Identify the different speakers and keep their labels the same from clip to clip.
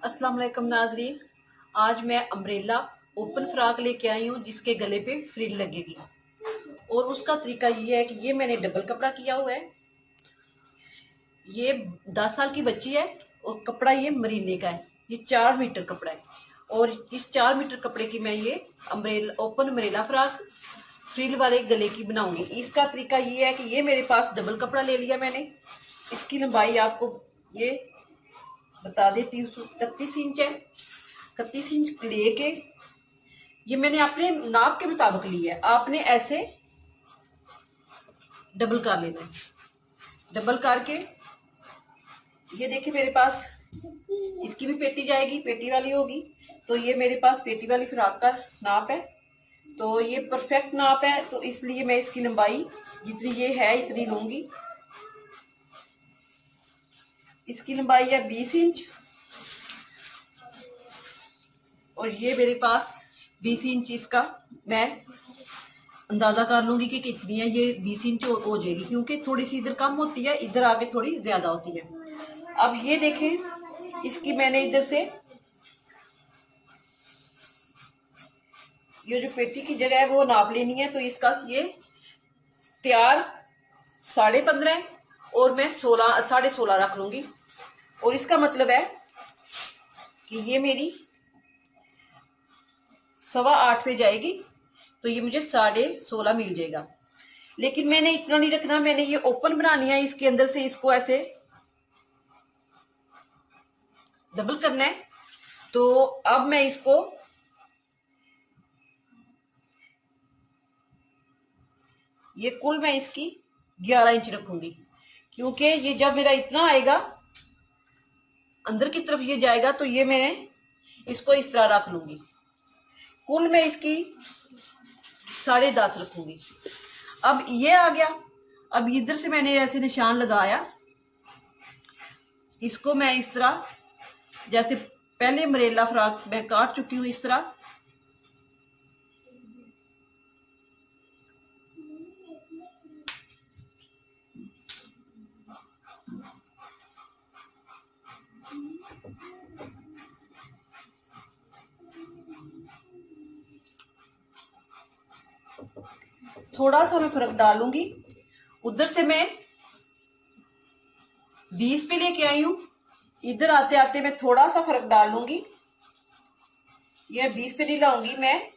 Speaker 1: अस्सलाम वालेकुम नाजरीन। आज मैं अम्ब्रेला ओपन फ्रॉक लेके आई हूँ जिसके गले पे फ्रिल लगेगी। और उसका तरीका ये है कि ये मैंने डबल कपड़ा किया हुआ है। ये 10 साल की बच्ची है और कपड़ा ये मरीने का है। ये 4 मीटर कपड़ा है और इस 4 मीटर कपड़े की मैं ये umbrella open umbrella frock frill वाले गले की बनाऊंगी। इसका तरीका ये है कि ये मेरे पास डबल कपड़ा ले लिया मैंने। इसकी लंबाई आपको ये बता देती हूँ, 31 इंच है। 31 इंच लेके ये मैंने अपने नाप के मुताबिक लिया है। आपने ऐसे डबल कर लेना है। डबल करके ये देखिए मेरे पास इसकी भी पेटी जाएगी, पेटी वाली होगी। तो ये मेरे पास पेटी वाली फ्रॉक का नाप है, तो ये परफेक्ट नाप है। तो इसलिए मैं इसकी लंबाई जितनी ये है इतनी लूंगी। इसकी लंबाई है 20 इंच और ये मेरे पास 20 इंच इसका मैं अंदाजा कर लूंगी कि कितनी है। ये 20 इंच हो जाएगी क्योंकि थोड़ी सी इधर कम होती है, इधर आगे थोड़ी ज्यादा होती है। अब ये देखें, इसकी मैंने इधर से ये जो पेटी की जगह है वो नाप लेनी है। तो इसका ये तैयार 15.5 और मैं 16.5 रख लूंगी। और इसका मतलब है कि ये मेरी 8.15 पे जाएगी, तो ये मुझे 16.5 मिल जाएगा। लेकिन मैंने इतना नहीं रखना, मैंने ये ओपन बनानी है। इसके अंदर से इसको ऐसे डबल करना है। तो अब मैं इसको ये कुल मैं इसकी 11 इंच रखूंगी क्योंकि ये जब मेरा इतना आएगा अंदर की तरफ ये जाएगा तो ये मैं इसको इस तरह रख लूंगी। कुल मैं इसकी 10.5 रखूंगी। अब ये आ गया। अब इधर से मैंने ऐसे निशान लगाया, इसको मैं इस तरह जैसे पहले अम्ब्रेला फ्रॉक मैं काट चुकी हूं इस तरह। थोड़ा सा मैं फर्क डालूंगी। उधर से मैं 20 पे लेके आई हूं, इधर आते आते मैं थोड़ा सा फर्क डाल लूंगी। ये 20 पे नहीं लाऊंगी, मैं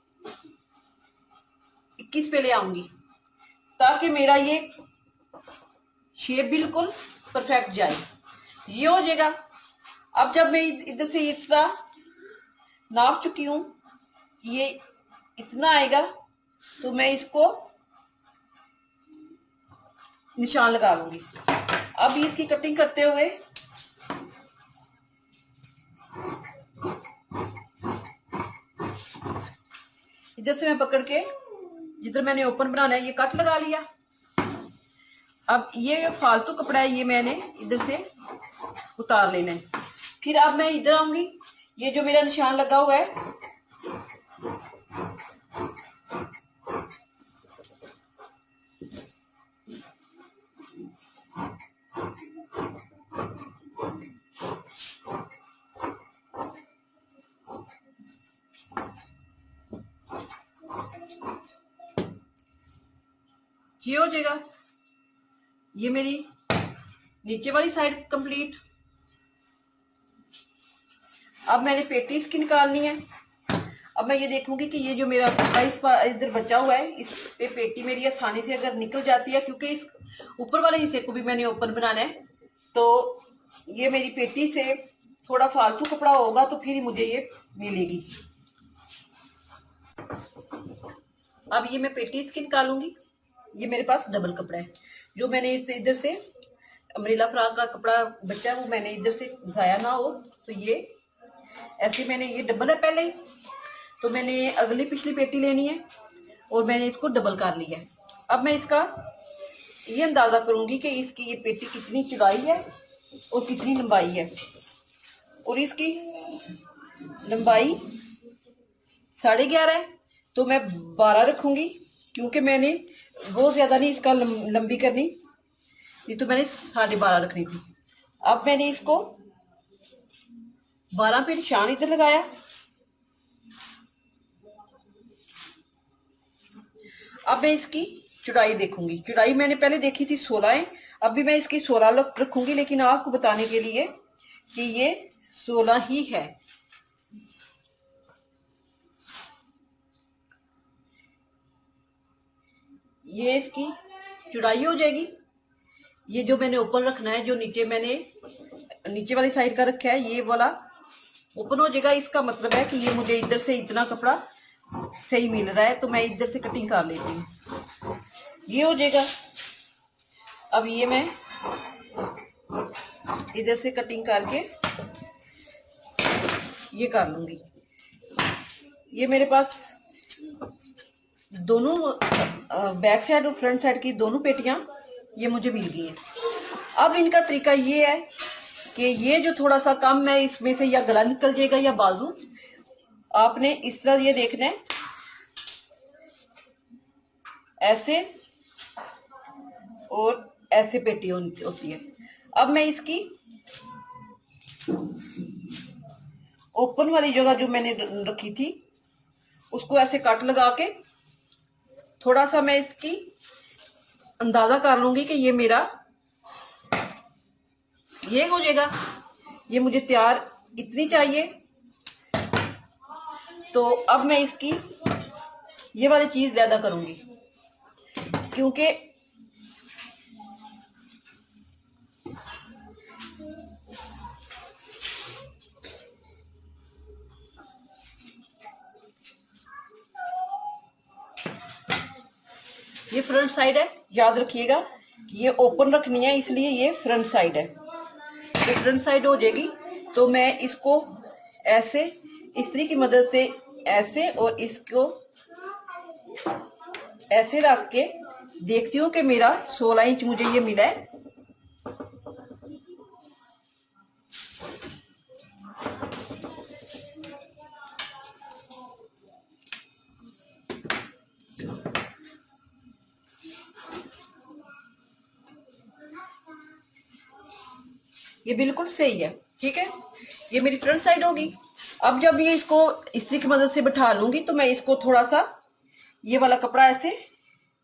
Speaker 1: 21 पे ले आऊंगी ताकि मेरा ये शेप बिल्कुल परफेक्ट जाए। ये हो जाएगा। अब जब मैं इधर से इस तरह नाप चुकी हूं, ये इतना आएगा, तो मैं इसको निशान लगा लूंगी। अब इसकी कटिंग करते हुए इधर से मैं पकड़ के जिधर मैंने ओपन बनाना है ये कट लगा लिया। अब ये फालतू कपड़ा है, ये मैंने इधर से उतार लेना है। फिर अब मैं इधर आऊंगी, ये जो मेरा निशान लगा हुआ है ये हो जाएगा। ये मेरी नीचे वाली साइड कंप्लीट। अब मैंने पेटी इसकी निकालनी है। अब मैं ये देखूंगी कि ये जो मेरा कपड़ा इस पर इधर बचा हुआ है, इस पे पेटी मेरी आसानी से अगर निकल जाती है, क्योंकि इस ऊपर वाले हिस्से को भी मैंने ओपन बनाना है। तो ये मेरी पेटी से थोड़ा फालतू कपड़ा होगा तो फिर मुझे ये मिलेगी। अब ये मैं पेटी इसकी निकालूंगी। ये मेरे पास डबल कपड़ा है, जो मैंने इधर से अम्ब्रेला फ्रॉक का कपड़ा बचा है वो मैंने इधर से जाया ना हो, तो ये ऐसे मैंने ये डबल है पहले ही, तो मैंने अगली पिछली पेटी लेनी है और मैंने इसको डबल कर लिया है। अब मैं इसका ये अंदाजा करूंगी कि इसकी ये पेटी कितनी चौड़ाई है और कितनी लंबाई है। और इसकी लंबाई 11.5 है, तो मैं 12 रखूंगी क्योंकि मैंने बहुत ज्यादा नहीं इसका लंबी करनी, ये तो मैंने 12.5 रखनी थी। अब मैंने इसको 12 पे निशान इधर लगाया। अब मैं इसकी चौड़ाई देखूंगी। चौड़ाई मैंने पहले देखी थी 16 है, अब भी मैं इसकी 16 रखूंगी, लेकिन आपको बताने के लिए कि ये 16 ही है। ये इसकी चौड़ाई हो जाएगी। ये जो मैंने ऊपर रखना है, जो नीचे मैंने नीचे वाली साइड का रखा है, ये वाला ओपन हो जाएगा। इसका मतलब है कि ये मुझे इधर से इतना कपड़ा सही मिल रहा है, तो मैं इधर से कटिंग कर लेती हूँ। ये हो जाएगा। अब ये मैं इधर से कटिंग करके ये कर लूंगी। ये मेरे पास दोनों बैक साइड और फ्रंट साइड की दोनों पेटियां ये मुझे मिल गई हैं। अब इनका तरीका ये है कि ये जो थोड़ा सा कम है इसमें से, या गला निकल जाएगा या बाजू, आपने इस तरह ये देखना है, ऐसे और ऐसे पेटी होती है। अब मैं इसकी ओपन वाली जगह जो मैंने रखी थी उसको ऐसे कट लगा के थोड़ा सा मैं इसकी अंदाजा कर लूंगी कि ये मेरा ये हो जाएगा। ये मुझे तैयार इतनी चाहिए। तो अब मैं इसकी ये वाली चीज ज्यादा करूंगी, क्योंकि ये फ्रंट साइड है, याद रखिएगा। ये ओपन रखनी है, इसलिए ये फ्रंट साइड है। ये फ्रंट साइड हो जाएगी तो मैं इसको ऐसे इस्त्री की मदद से ऐसे और इसको ऐसे रख के देखती हूँ कि मेरा 16 इंच मुझे ये मिला है। ये बिल्कुल सही है, ठीक है। ये मेरी फ्रंट साइड होगी। अब जब ये इसको इस्त्री की मदद से बिठा लूंगी तो मैं इसको थोड़ा सा ये वाला कपड़ा ऐसे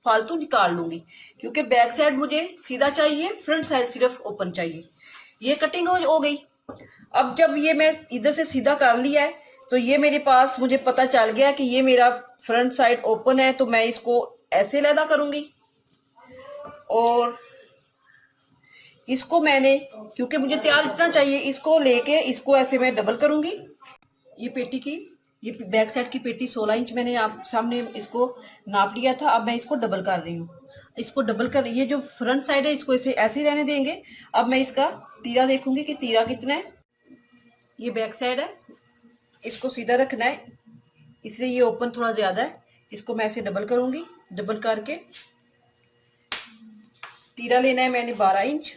Speaker 1: फालतू निकाल लूंगी, क्योंकि बैक साइड मुझे सीधा चाहिए, फ्रंट साइड सिर्फ ओपन चाहिए। ये कटिंग हो गई। अब जब ये मैं इधर से सीधा कर लिया है तो ये मेरे पास मुझे पता चल गया कि ये मेरा फ्रंट साइड ओपन है, तो मैं इसको ऐसे लैदा करूंगी और इसको मैंने, क्योंकि मुझे तैयार इतना चाहिए, इसको लेके इसको ऐसे मैं डबल करूंगी। ये पेटी की, ये बैक साइड की पेटी 16 इंच मैंने आप सामने इसको नाप लिया था। अब मैं इसको डबल कर रही हूँ। इसको डबल कर, ये जो फ्रंट साइड है इसको इसे ऐसे ही रहने देंगे। अब मैं इसका तीरा देखूंगी कि तीरा कितना है। ये बैक साइड है, इसको सीधा रखना है, इसलिए ये ओपन थोड़ा ज्यादा है। इसको मैं ऐसे डबल करूंगी। डबल करके तीरा लेना है मैंने 12 इंच।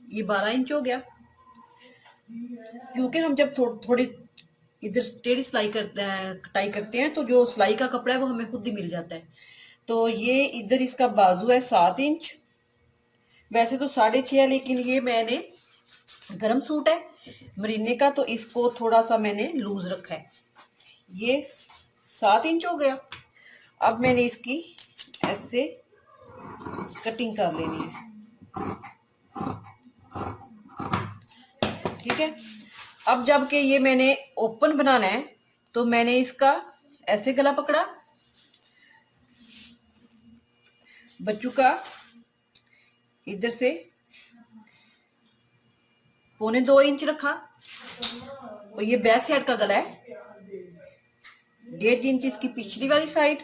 Speaker 1: ये 12 इंच हो गया, क्योंकि हम जब थोड़ी इधर टेढ़ी सिलाई करते हैं, कटाई करते हैं, तो जो सिलाई का कपड़ा है वो हमें खुद ही मिल जाता है। तो ये इधर इसका बाजू है 7 इंच। वैसे तो 6.5 है, लेकिन ये मैंने गरम सूट है मरीने का, तो इसको थोड़ा सा मैंने लूज रखा है। ये 7 इंच हो गया। अब मैंने इसकी ऐसे कटिंग कर लेनी है, ठीक है। अब जबकि ये मैंने ओपन बनाना है तो मैंने इसका ऐसे गला पकड़ा, बच्चों का इधर से 1.25 इंच रखा, और ये बैक साइड का गला है 1.5 इंच इसकी पिछली वाली साइड।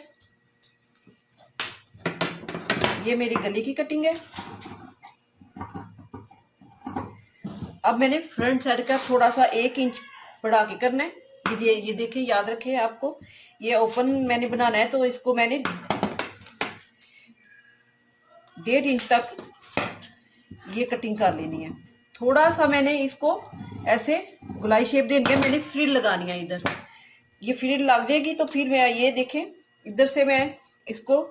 Speaker 1: ये मेरी गले की कटिंग है। अब मैंने फ्रंट साइड का थोड़ा सा 1 इंच बढ़ा के करना है। ये देखिए, याद रखिए आपको ये ओपन मैंने बनाना है, तो इसको मैंने 1.5 इंच तक ये कटिंग कर लेनी है। थोड़ा सा मैंने इसको ऐसे गुलाई शेप देनी है, मैंने फ्रिल लगानी है इधर। ये फ्रिल लग जाएगी तो फिर मैं ये देखें इधर से मैं इसको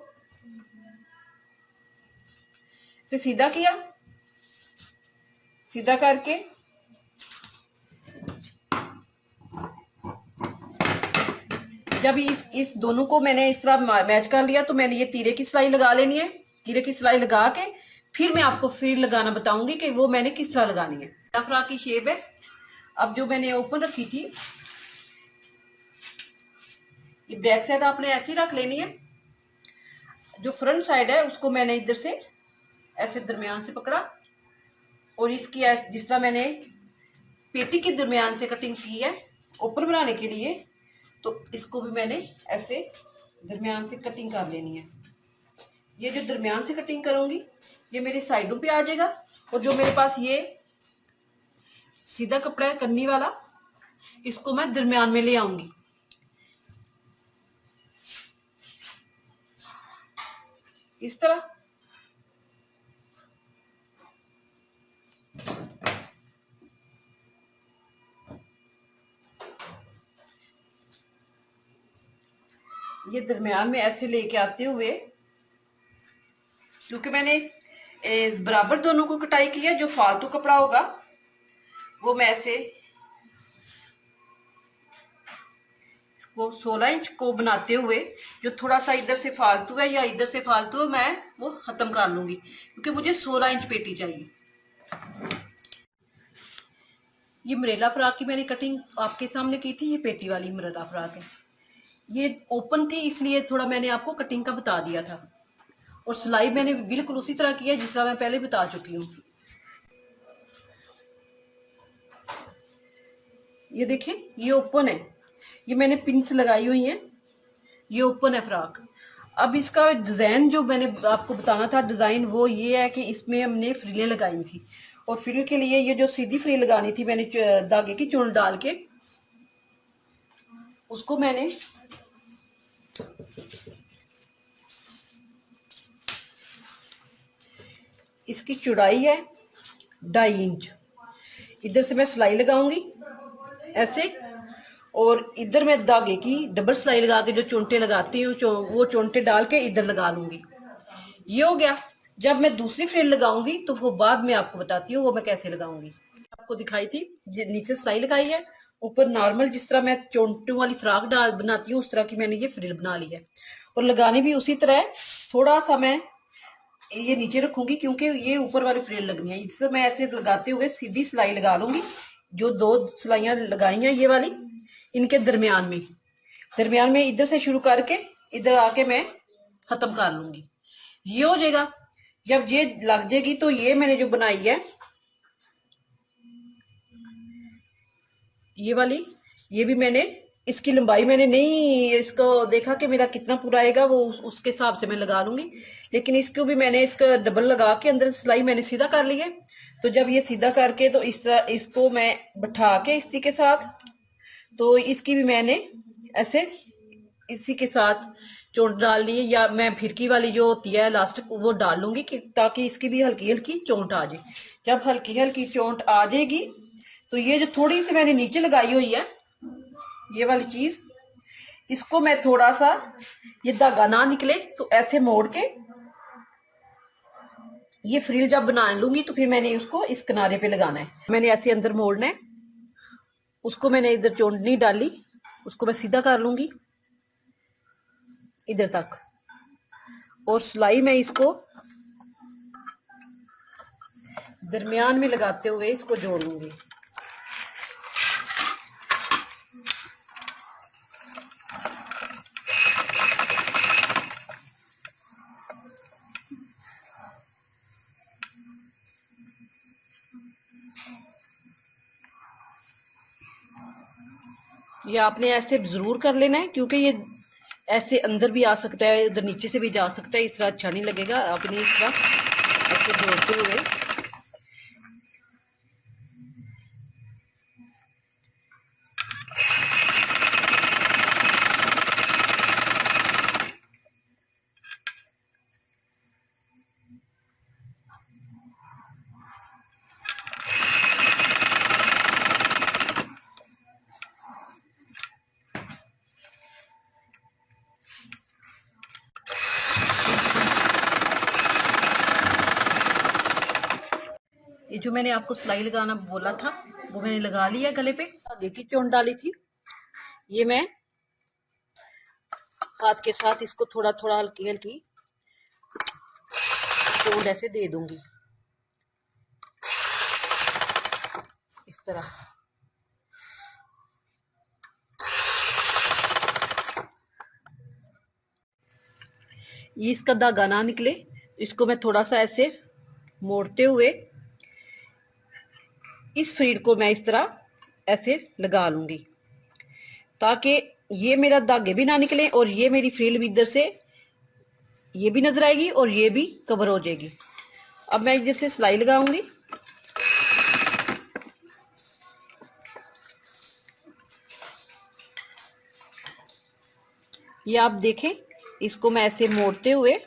Speaker 1: से सीधा किया, सीधा करके जब इस दोनों को मैंने इस तरह मैच कर लिया तो मैंने ये तीरे की सिलाई लगा लेनी है। तीरे की सिलाई लगा के फिर मैं आपको फ्रिल लगाना बताऊंगी कि वो मैंने किस तरह लगानी है। फ्रॉक की शेप है। अब जो मैंने ओपन रखी थी, ये बैक साइड आपने ऐसे ही रख लेनी है। जो फ्रंट साइड है उसको मैंने इधर से ऐसे दरमियान से पकड़ा और इसकी जिस तरह मैंने पेटी के दरमियान से कटिंग की है ओपन बनाने के लिए, तो इसको भी मैंने ऐसे दरमियान से कटिंग कर लेनी है। ये जो दरमियान से कटिंग करूंगी ये मेरे साइडों पे आ जाएगा और जो मेरे पास ये सीधा कपड़ा है कन्नी वाला, इसको मैं दरमियान में ले आऊंगी। इस तरह ये दरमियान में ऐसे लेके आते हुए, क्योंकि मैंने बराबर दोनों को कटाई की है, जो फालतू कपड़ा होगा वो मैं ऐसे वो 16 इंच को बनाते हुए जो थोड़ा सा इधर से फालतू है या इधर से फालतू है मैं वो खत्म कर लूंगी, क्योंकि मुझे 16 इंच पेटी चाहिए। ये मरेला फ्रॉक की मैंने कटिंग आपके सामने की थी। ये पेटी वाली मरेला फ्रॉक है। ये ओपन थी इसलिए थोड़ा मैंने आपको कटिंग का बता दिया था और सिलाई मैंने बिल्कुल उसी तरह की है जिस तरह मैं पहले बता चुकी हूँ। ये देखें, ये ओपन है। ये मैंने पिंस लगाई हुई हैं। ये ओपन है फ्रॉक। अब इसका डिज़ाइन जो मैंने आपको बताना था, डिज़ाइन वो ये है कि इसमें हमने फ्रिलें लगाई थी और फ्रिल के लिए ये जो सीधी फ्रिल लगानी थी मैंने धागे की चुन डाल के उसको मैंने इसकी चौड़ाई है 2.5 इंच। इधर से मैं सिलाई लगाऊंगी ऐसे और इधर मैं धागे की डबल सिलाई लगा के जो चोंटे लगाती हूँ वो चोंटे डाल के इधर लगा लूंगी। ये हो गया। जब मैं दूसरी फ्रिल लगाऊंगी तो वो बाद में आपको बताती हूँ वो मैं कैसे लगाऊंगी। आपको दिखाई थी नीचे सिलाई लगाई है, ऊपर नॉर्मल जिस तरह मैं चोंटों वाली फ्रॉक बनाती हूँ उस तरह की मैंने ये फ्रिल बना ली है और लगानी भी उसी तरह है। थोड़ा सा मैं ये नीचे रखूंगी क्योंकि ये ऊपर वाली फ्रिल लगनी है। इससे मैं ऐसे लगाते हुए सीधी सिलाई लगा लूंगी। जो 2 सिलाइयां लगाई हैं ये वाली, इनके दरमियान में इधर से शुरू करके इधर आके मैं खत्म कर लूंगी। ये हो जाएगा। जब ये लग जाएगी तो ये मैंने जो बनाई है ये वाली, ये भी मैंने इसकी लंबाई मैंने नहीं इसको देखा कि मेरा कितना पूरा आएगा, वो उसके हिसाब से मैं लगा लूंगी। लेकिन इसको भी मैंने इसका डबल लगा के अंदर सिलाई मैंने सीधा कर ली है। तो जब ये सीधा करके तो इस तरह इसको मैं बैठा के इसी के साथ, तो इसकी भी मैंने ऐसे इसी के साथ चोट डाल ली है, या मैं फिरकी वाली जो होती है इलास्टिक वो डाल लूंगी कि ताकि इसकी भी हल्की हल्की चोट आ जाए। जब हल्की हल्की चोट आ जाएगी तो ये जो थोड़ी सी मैंने नीचे लगाई हुई है ये वाली चीज, इसको मैं थोड़ा सा ये धागा ना निकले तो ऐसे मोड़ के ये फ्रिल जब बना लूंगी तो फिर मैंने उसको इस किनारे पे लगाना है। मैंने ऐसे अंदर मोड़ना है, उसको मैंने इधर चोट नहीं डाली, उसको मैं सीधा कर लूंगी इधर तक और सिलाई मैं इसको दरमियान में लगाते हुए इसको जोड़ लूंगी। ये आपने ऐसे जरूर कर लेना है क्योंकि ये ऐसे अंदर भी आ सकता है, इधर नीचे से भी जा सकता है। इस तरह अच्छा नहीं लगेगा। आपने इस तरह ऐसे जोड़ते हुए ये जो मैंने आपको सिलाई लगाना बोला था वो मैंने लगा लिया गले पे। आगे की चोन डाली थी, ये मैं हाथ के साथ इसको थोड़ा थोड़ा हल्की हल्की चोन ऐसे दे दूंगी इस तरह। ये इसका धागा ना निकले, इसको मैं थोड़ा सा ऐसे मोड़ते हुए इस फ्रीड को मैं इस तरह ऐसे लगा लूंगी ताकि ये मेरा धागे भी ना निकले और ये मेरी फ्रिल भी इधर से ये भी नजर आएगी और ये भी कवर हो जाएगी। अब मैं इधर से सिलाई लगाऊंगी। ये आप देखें, इसको मैं ऐसे मोड़ते हुए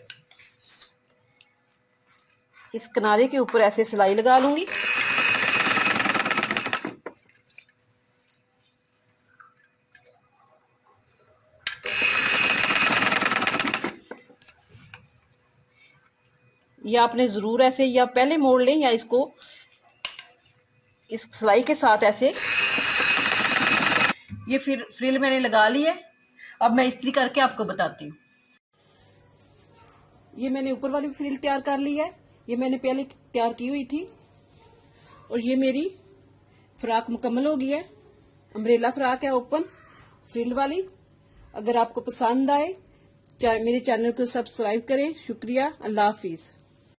Speaker 1: इस किनारे के ऊपर ऐसे सिलाई लगा लूंगी। या आपने जरूर ऐसे या पहले मोड़ लें या इसको इस सिलाई के साथ ऐसे। ये फिर फ्रिल मैंने लगा ली है। अब मैं इस्त्री करके आपको बताती हूँ। ये मैंने ऊपर वाली फ्रिल तैयार कर ली है, ये मैंने पहले तैयार की हुई थी और ये मेरी फ्रॉक मुकम्मल हो गई है। अम्ब्रेला फ्रॉक है ओपन फ्रिल वाली। अगर आपको पसंद आए मेरे चैनल को सब्सक्राइब करें। शुक्रिया। अल्लाह हाफिज।